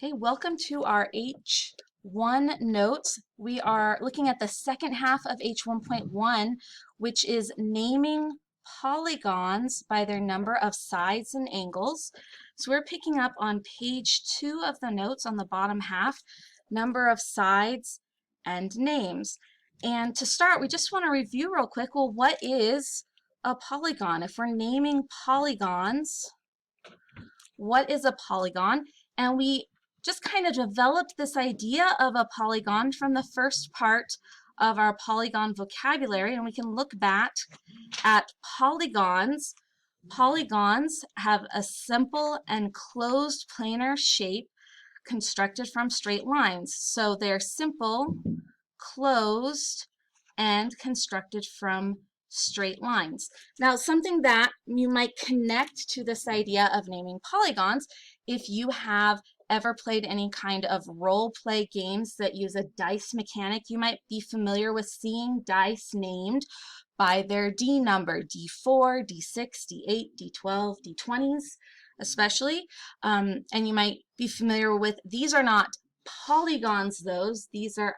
Okay, welcome to our H1 notes. We are looking at the second half of H1.1, which is naming polygons by their number of sides and angles. So we're picking up on page 2 of the notes on the bottom half, number of sides and names. And to start, we just want to review real quick, well, what is a polygon? If we're naming polygons, what is a polygon? And we just kind of developed this idea of a polygon from the first part of our polygon vocabulary, and we can look back at polygons. Polygons have a simple and closed planar shape constructed from straight lines. So they're simple, closed, and constructed from straight lines. Now, something that you might connect to this idea of naming polygons, if you have ever played any kind of role play games that use a dice mechanic, you might be familiar with seeing dice named by their D number, D4, D6, D8, D12, D20s especially. And you might be familiar with, these are not polygons, these are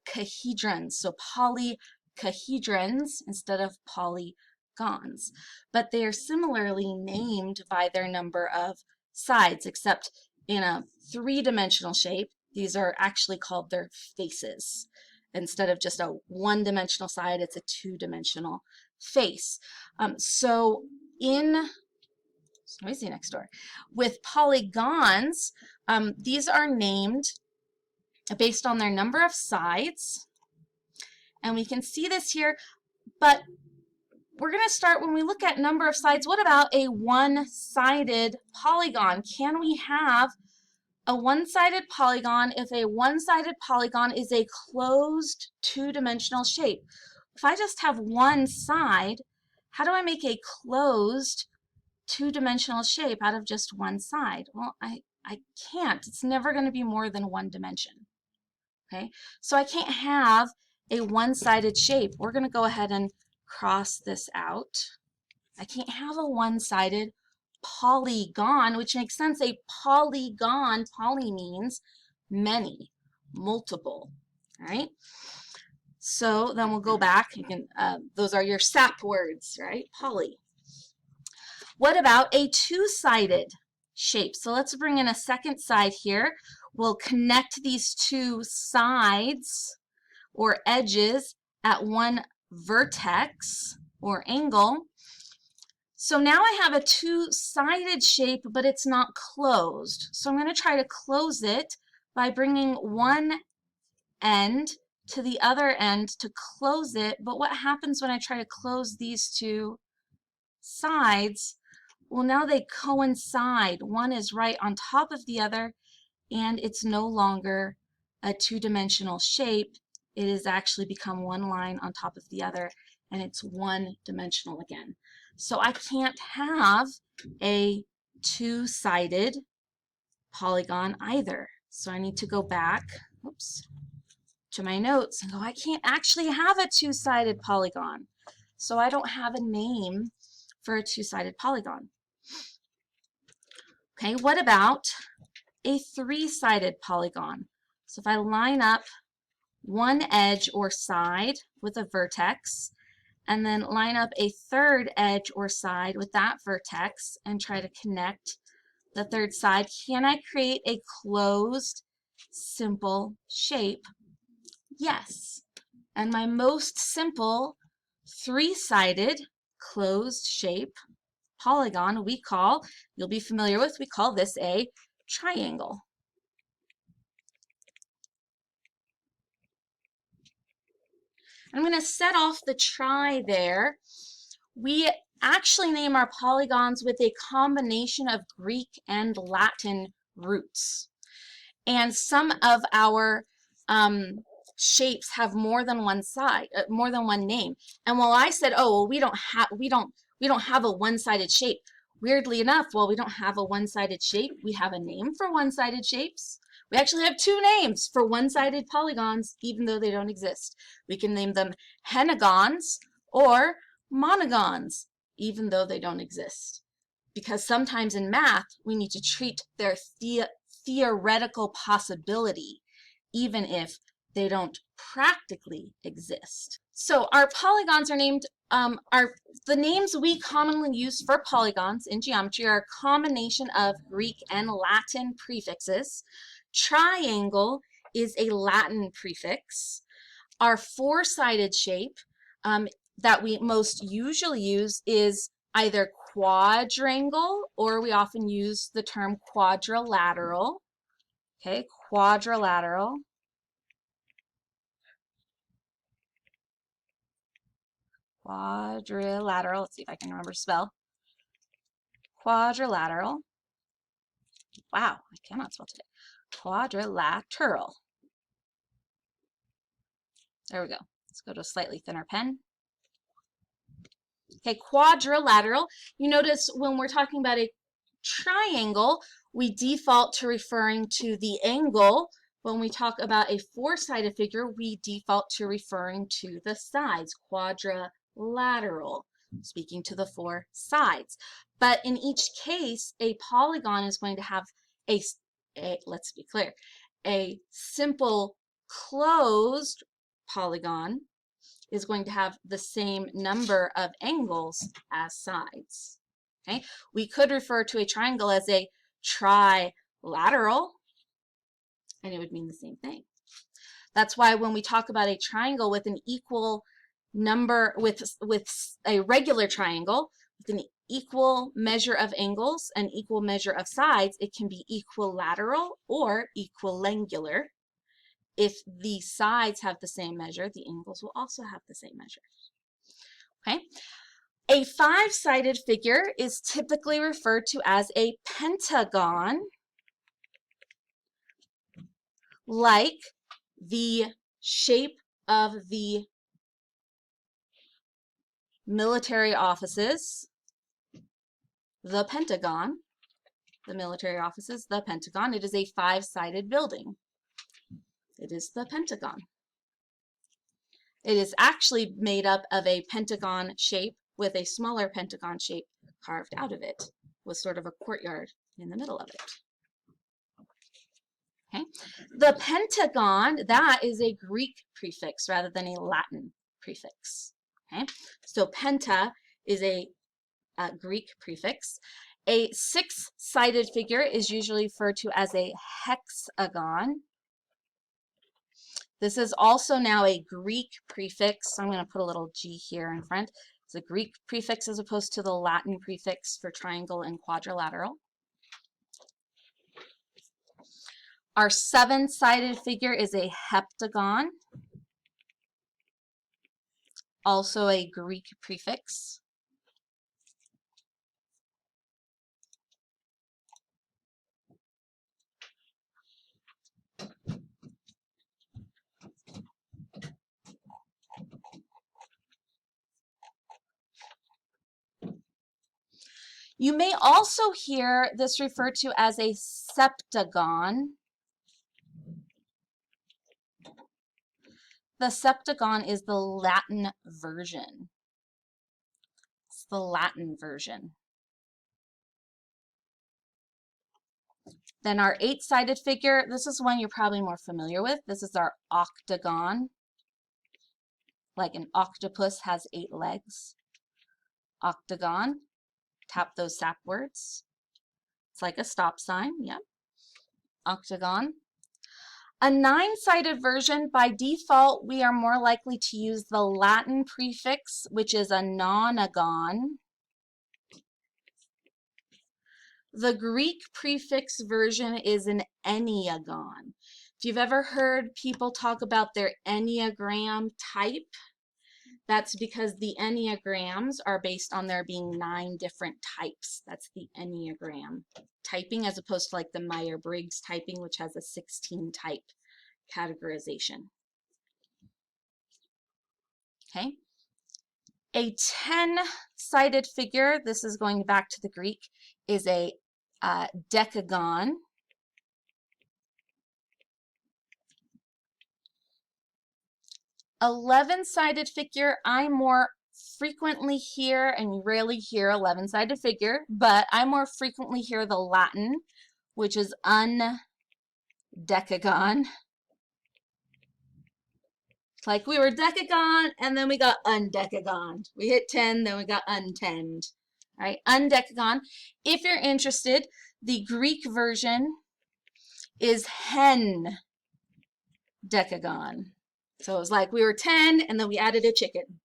cahedrons, so polycahedrons instead of polygons. But they are similarly named by their number of sides, except in a three-dimensional shape, these are actually called their faces. Instead of just a one-dimensional side, it's a two-dimensional face. So in, it's noisy next door, with polygons, these are named based on their number of sides. And we can see this here, but we're going to start when we look at number of sides. What about a one-sided polygon? Can we have a one-sided polygon if a one-sided polygon is a closed two-dimensional shape? If I just have one side, how do I make a closed two-dimensional shape out of just one side? Well, I can't. It's never going to be more than one dimension. Okay, so I can't have a one-sided shape. We're going to go ahead and cross this out. I can't have a one-sided polygon, which makes sense. A polygon, poly means many, multiple, right? So then we'll go back. You can, those are your SAP words, right? Poly. What about a two-sided shape? So let's bring in a second side here. We'll connect these two sides or edges at one vertex or angle. So now I have a two-sided shape, but it's not closed. So I'm going to try to close it by bringing one end to the other end to close it. But what happens when I try to close these two sides? Well, now they coincide. One is right on top of the other, and it's no longer a two-dimensional shape. It has actually become one line on top of the other, and it's one-dimensional again. So I can't have a two-sided polygon either. So I need to go back, oops, to my notes and go, I can't actually have a two-sided polygon. So I don't have a name for a two-sided polygon. Okay, what about a three-sided polygon? So if I line up one edge or side with a vertex, and then line up a third edge or side with that vertex and try to connect the third side, can I create a closed, simple shape? Yes. And my most simple three-sided closed shape polygon we call, you'll be familiar with, we call this a triangle. I'm going to set off the try there. We actually name our polygons with a combination of Greek and Latin roots. And some of our shapes have more than one side, more than one name. And while I said, oh, well, we don't have a one-sided shape. Weirdly enough, while we don't have a one-sided shape, we have a name for one-sided shapes. We actually have two names for one-sided polygons, even though they don't exist. We can name them henagons or monogons, even though they don't exist. Because sometimes in math, we need to treat their theoretical possibility, even if they don't practically exist. So our polygons are named, the names we commonly use for polygons in geometry are a combination of Greek and Latin prefixes. Triangle is a Latin prefix. Our four-sided shape that we most usually use is either quadrangle, or we often use the term quadrilateral. Okay, quadrilateral. Quadrilateral. Let's see if I can remember to spell. Quadrilateral. Wow, I cannot spell today. Quadrilateral. There we go. Let's go to a slightly thinner pen. Okay, quadrilateral. You notice when we're talking about a triangle, we default to referring to the angle. When we talk about a four-sided figure, we default to referring to the sides. Quadrilateral, speaking to the four sides. But in each case, a polygon is going to have let's be clear, a simple closed polygon is going to have the same number of angles as sides. Okay, we could refer to a triangle as a trilateral, and it would mean the same thing. That's why when we talk about a triangle with an equal number, with a regular triangle with an equal measure of angles and equal measure of sides, it can be equilateral or equiangular. If the sides have the same measure, the angles will also have the same measure. Okay. A five-sided figure is typically referred to as a pentagon, like the shape of the military offices, the Pentagon, the military offices, the Pentagon. It is a five-sided building. It is the Pentagon. It is actually made up of a pentagon shape with a smaller pentagon shape carved out of it, with sort of a courtyard in the middle of it. Okay. The pentagon, that is a Greek prefix rather than a Latin prefix. Okay. So penta is a Greek prefix. A six-sided figure is usually referred to as a hexagon. This is also now a Greek prefix. So I'm going to put a little G here in front. It's a Greek prefix as opposed to the Latin prefix for triangle and quadrilateral. Our seven-sided figure is a heptagon, also a Greek prefix. You may also hear this referred to as a septagon. The septagon is the Latin version. It's the Latin version. Then our eight-sided figure, this is one you're probably more familiar with. This is our octagon. Like an octopus has 8 legs. Octagon. Tap those SAP words. It's like a stop sign, yep. Octagon. A nine-sided version, by default, we are more likely to use the Latin prefix, which is a nonagon. The Greek prefix version is an enneagon. If you've ever heard people talk about their enneagram type, that's because the enneagrams are based on there being 9 different types. That's the enneagram typing, as opposed to like the Myers-Briggs typing, which has a 16 type categorization. Okay. A 10-sided figure, this is going back to the Greek, is a decagon. Eleven-sided figure, I more frequently hear, and you rarely hear 11-sided figure, but I more frequently hear the Latin, which is undecugon. decagon. Like we were decagon and then we got undecagon. We hit 10, then we got untenned. All right, undecagon. If you're interested, the Greek version is hen decagon. So it was like we were 10 and then we added a chicken.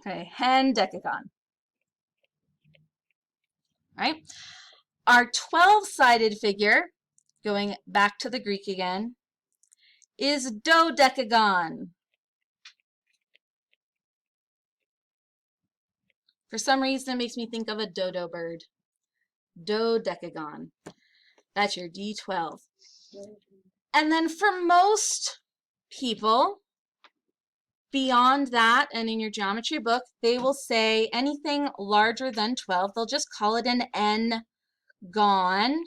Okay, hen decagon. All right. Our 12-sided figure, going back to the Greek again, is dodecagon. For some reason, it makes me think of a dodo bird. Dodecagon. That's your D12. And then for most people, beyond that and in your geometry book, they will say anything larger than 12, they'll just call it an n-gon.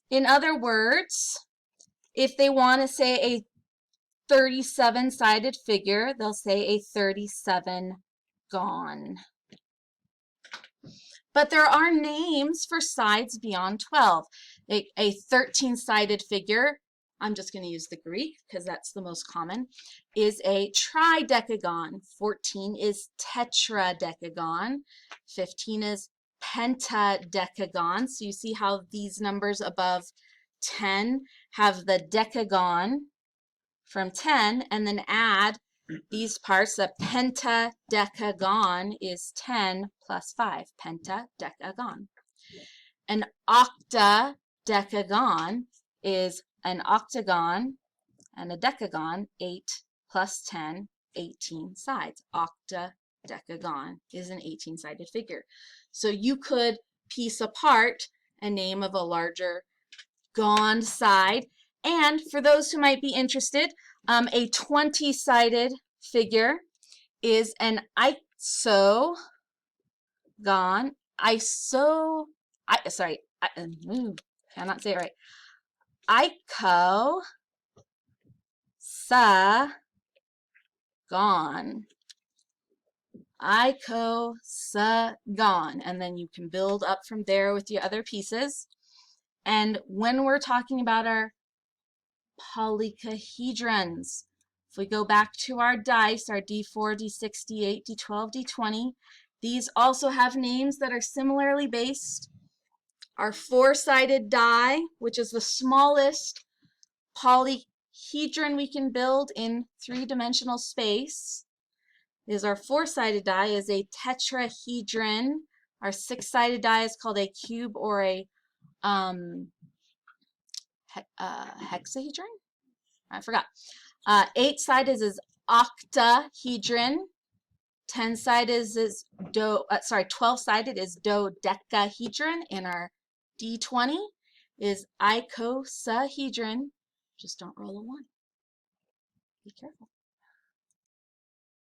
In other words, if they want to say a 37-sided figure, they'll say a 37-gon. But there are names for sides beyond 12. A 13-sided figure, I'm just going to use the Greek because that's the most common, is a tridecagon. 14 is tetradecagon. 15 is pentadecagon. So you see how these numbers above 10 have the decagon from 10, and then add these parts. The pentadecagon is 10 plus 5, pentadecagon. An octadecagon is an octagon and a decagon, 8 plus 10, 18 sides. Octadecagon is an 18-sided figure. So you could piece apart a name of a larger gon side. And for those who might be interested, a 20-sided figure is an isogon. Cannot say it right. Icosagon. Icosagon. And then you can build up from there with your other pieces. And when we're talking about our polycahedrons, if we go back to our dice, our D4, D6, D8, D12, D20, these also have names that are similarly based. Our 4-sided die, which is the smallest polyhedron we can build in 3-dimensional space, is our 4-sided die is a tetrahedron. Our 6-sided die is called a cube or a hexahedron? I forgot. 8-sided is octahedron. 10-sided is 12-sided is dodecahedron, and our D20 is icosahedron. Just don't roll a 1. Be careful.